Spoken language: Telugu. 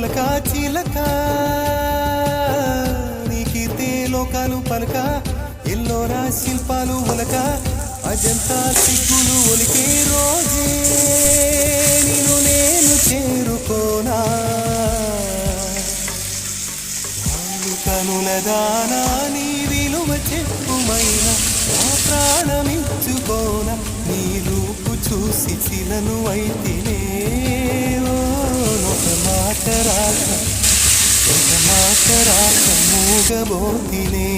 మొలక చిలక నీకీతే లోకాలు పలక ఎల్లోరా శిల్పాలు ఒలక అజంతా సిగ్గులు ఒలికే రోజే నిన్ను నేను చేరుకోనా వాళ్ళు కనుల దానా నీ విలువ చెప్పుమైనా నా ప్రాణమిచ్చుకోనా నీ రూపు చూసి చిలను అయితేనే ఒక మాట రాక మూగబోతినే